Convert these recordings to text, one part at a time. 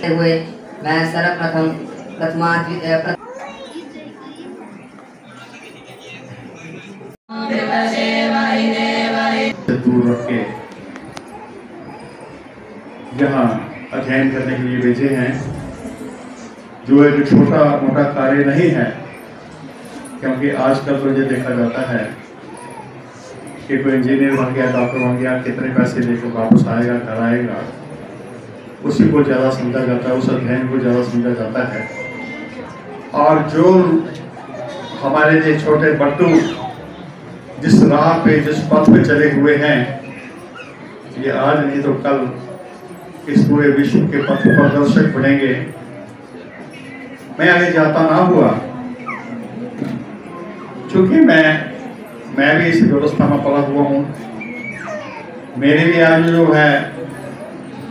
करते हुए मैं सर्वप्रथम दूर रख के यहाँ अध्ययन करने के लिए भेजे हैं, जो एक छोटा मोटा कार्य नहीं है, क्योंकि आजकल तो ये देखा जाता है कि कोई इंजीनियर बन गया, डॉक्टर बन गया, कितने पैसे लेकर वापस आएगा, घर आएगा, उसी को ज़्यादा समझा जाता है, उस अध्ययन को ज़्यादा समझा जाता है। और जो हमारे ये छोटे बट्टू जिस राह पे, जिस पथ पे चले हुए हैं, ये आज नहीं तो कल इस पूरे विश्व के पथ प्रदर्शक बनेंगे। मैं आगे जाता ना हुआ, चूंकि मैं भी इस व्यवस्था में पला हुआ हूँ, मेरी भी आज जो है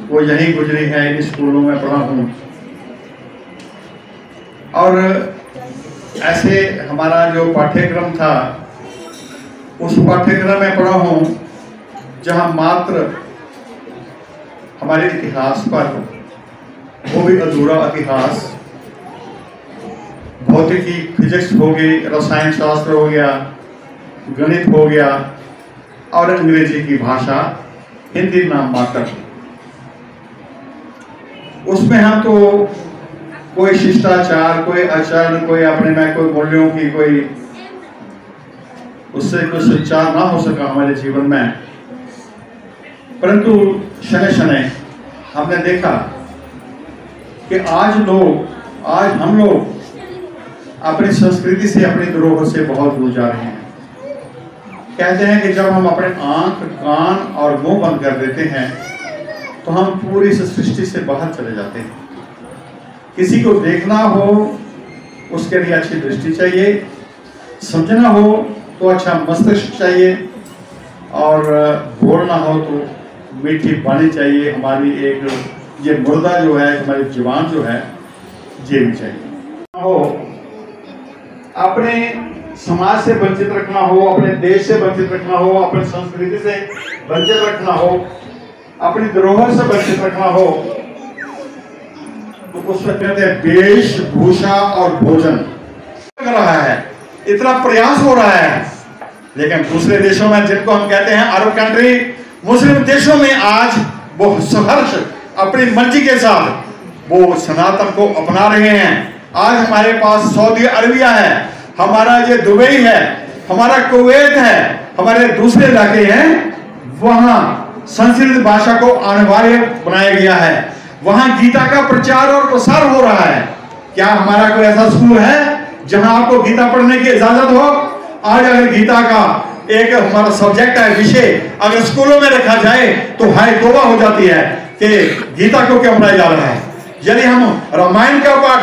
वो यहीं गुजरी है, इन स्कूलों में पढ़ा हूँ। और ऐसे हमारा जो पाठ्यक्रम था, उस पाठ्यक्रम में पढ़ा हूँ जहाँ मात्र हमारे इतिहास पर, वो भी अधूरा इतिहास, भौतिकी, फिजिक्स हो गई, रसायन शास्त्र हो गया, गणित हो गया, और अंग्रेजी की भाषा, हिंदी नाम मात्र। उसमें हम तो कोई शिष्टाचार, कोई आचरण, कोई अपने में कोई मूल्यों की कोई उससे कुछ संचार ना हो सका हमारे जीवन में। परंतु शनै शनै हमने देखा कि आज हम लोग अपनी संस्कृति से, अपनी धरोहर से बहुत दूर जा रहे हैं। कहते हैं कि जब हम अपने आंख, कान और मुंह बंद कर देते हैं तो हम पूरी इस सृष्टि से बाहर चले जाते हैं। किसी को देखना हो उसके लिए अच्छी दृष्टि चाहिए, समझना हो तो अच्छा मस्तिष्क चाहिए, और बोलना हो तो मीठी वाणी चाहिए। हमारी एक ये मुर्दा जो है, हमारी जुबान जो है, ये भी चाहिए हो। अपने समाज से वंचित रखना हो, अपने देश से वंचित रखना हो, अपनी संस्कृति से वंचित रखना हो, अपनी धरोहर से वंचित रखना हो, तो उसमें कहते हैं वेशभूषा और भोजन लग रहा है, इतना प्रयास हो रहा है। लेकिन दूसरे देशों में, जिनको हम कहते हैं अरब कंट्री, मुस्लिम देशों में, आज वो सहर्ष अपनी मर्जी के साथ वो सनातन को अपना रहे हैं। आज हमारे पास सऊदी अरबिया है, हमारा ये दुबई है, हमारा कुवैत है, हमारे दूसरे इलाके हैं, वहां संस्कृत भाषा को अनिवार्य बनाया गया है। वहां गीता का प्रचार और प्रसार हो रहा है। क्या हमारा कोई ऐसा स्कूल है जहां आपको गीता पढ़ने की इजाजत हो? आज अगर गीता का एक हमारा सब्जेक्ट है, विषय, अगर स्कूलों में रखा जाए तो हाय तौबा हो जाती है कि गीता को क्यों पढ़ाया जा रहा है। यदि हम रामायण का पाठ,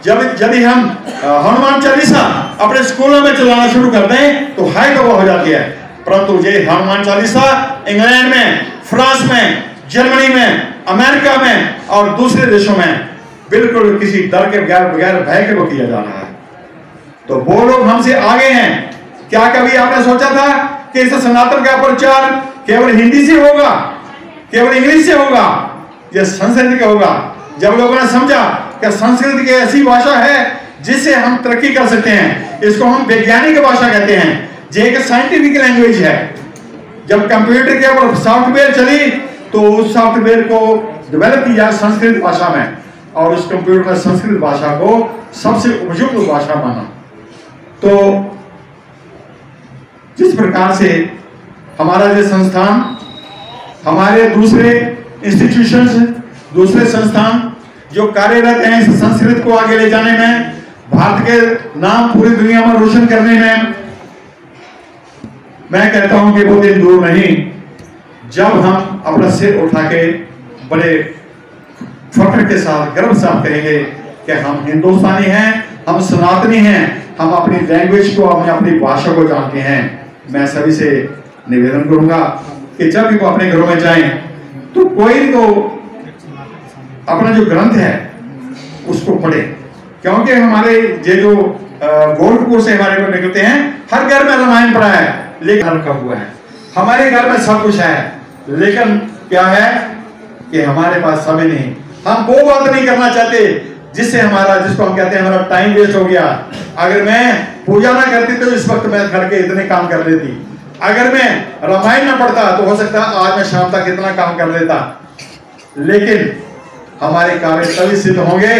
यदि हम हनुमान चालीसा अपने स्कूलों में चलाना शुरू करते हैं तो हाय तौबा हो जाती है। परंतु ये हनुमान चालीसा इंग्लैंड में, फ्रांस में, जर्मनी में, अमेरिका में और दूसरे देशों में बिल्कुल किसी डर के बगैर भय के को किया जा रहा है। तो वो लोग हमसे आगे हैं। क्या कभी आपने सोचा था कि इस सनातन का प्रचार केवल हिंदी से होगा, केवल इंग्लिश से होगा? यह संस्कृत का होगा। जब लोगों ने समझा कि संस्कृत की ऐसी भाषा है जिससे हम तरक्की कर सकते हैं, इसको हम वैज्ञानिक भाषा कहते हैं, जो एक साइंटिफिक लैंग्वेज है। जब कंप्यूटर के ऊपर सॉफ्टवेयर चली तो उस सॉफ्टवेयर को डेवलप किया संस्कृत भाषा में, और उस कंप्यूटर ने संस्कृत भाषा को सबसे उपयुक्त भाषा माना। तो जिस प्रकार से हमारा ये संस्थान, हमारे दूसरे इंस्टीट्यूशंस, दूसरे संस्थान जो कार्यरत हैं इस संस्कृत को आगे ले जाने में, भारत के नाम पूरी दुनिया में रोशन करने में, मैं कहता हूं कि वो दिन दूर नहीं जब हम अपना सिर उठा के बड़े फख्र के साथ, गर्व साथ कहेंगे कि हम हिंदुस्तानी हैं, हम सनातनी हैं, हम अपनी लैंग्वेज को, अपनी भाषा को जानते हैं। मैं सभी से निवेदन करूंगा कि जब भी वो अपने घरों में जाएं तो कोई तो अपना जो ग्रंथ है उसको पढ़े, क्योंकि हमारे ये जो गोरखपुर से हमारे को निकलते हैं, हर घर में रामायण पढ़ा है, लेकिन रखा हुआ है। हमारे घर में सब कुछ है, लेकिन क्या है कि हमारे पास समय नहीं। हम वो बात नहीं करना चाहते जिसको हम कहते हैं हमारा टाइम वेस्ट हो गया। अगर मैं पूजा ना करती तो इस वक्त मैं खड़ के इतने काम कर लेती। अगर मैं रामायण ना पढ़ता तो हो सकता आज मैं शाम तक इतना काम कर लेता। लेकिन हमारे कार्य तभी सिद्ध होंगे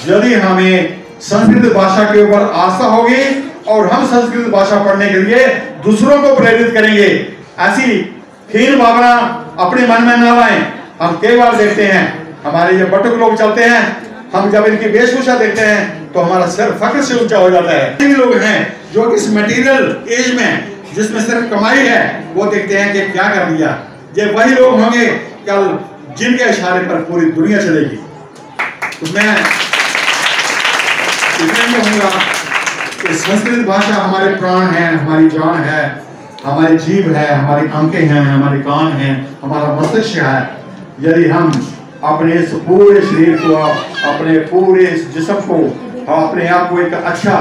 यदि हमें संस्कृत भाषा के ऊपर आस्था होगी और हम संस्कृत भाषा पढ़ने के लिए दूसरों को प्रेरित करेंगे। ऐसी हीन भावना अपने मन में न लाएं। हम कई बार देखते हैं हमारे ये बटुक लोग चलते हैं, हम जब इनकी वेशभूषा देखते हैं तो हमारा सिर फख्र से ऊंचा हो जाता है। कई लोग हैं जो इस मटेरियल एज में जिसमें सिर्फ कमाई है वो देखते हैं कि क्या कर दिया। ये वही लोग होंगे कल जिनके इशारे पर पूरी दुनिया चलेगी। तो मैं इतना कहूँगा कि संस्कृत भाषा हमारे प्राण है, हमारी जान है, हमारी जीभ है, हमारी आंखें हैं, हमारे कान हैं, हमारा मस्तिष्क है। यदि हम अपने इस पूरे शरीर को, अपने पूरे इस जिस्म को, अपने आप को एक अच्छा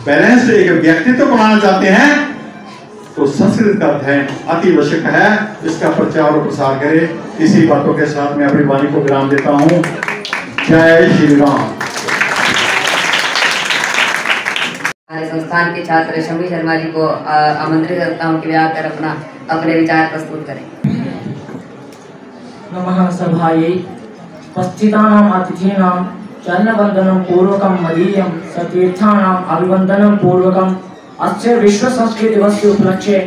बैलेंस एक व्यक्तित्व बनाना चाहते हैं तो संस्कृत का अध्ययन अति आवश्यक है। इसका प्रचार और प्रसार करें। इसी बातों के साथ मैं अपनी वाणी को विराम देता हूँ। जय श्री राम। हमारे संस्थान के छात्र शमी शर्मा जी को आमंत्रित करता हूँ कि वे आकर अपने विचार प्रस्तुत करें। नमः सभायै उपस्थितानां अतिथीनां चरणवन्दनं पूर्वकं मदीयं सतीर्थानाम् अभिवन्दनं पूर्वकम् अस्य विश्व संस्कृत दिवस्य उपलक्ष्ये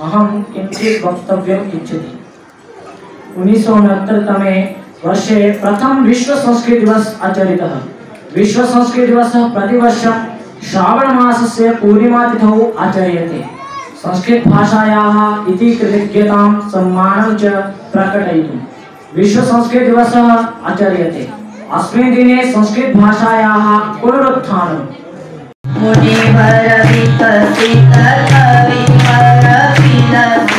अहं किञ्चित् वक्तव्यम् इच्छति। 1969 तमे वर्षे प्रथम विश्व संस्कृत दिवस आचरितः। विश्व संस्कृत दिवसः प्रतिवर्षं श्रावण मासस्य पूर्णिमातिथौ आचर्यते। संस्कृत भाषायाः इति कृतज्ञतां सम्मानं च प्रकटयितुं विश्व संस्कृत दिवसः आचर्यते। अस्मिन् दिने संस्कृत भाषायाः पुनरुत्थानं मुनिवर विकसित कविवर विलसित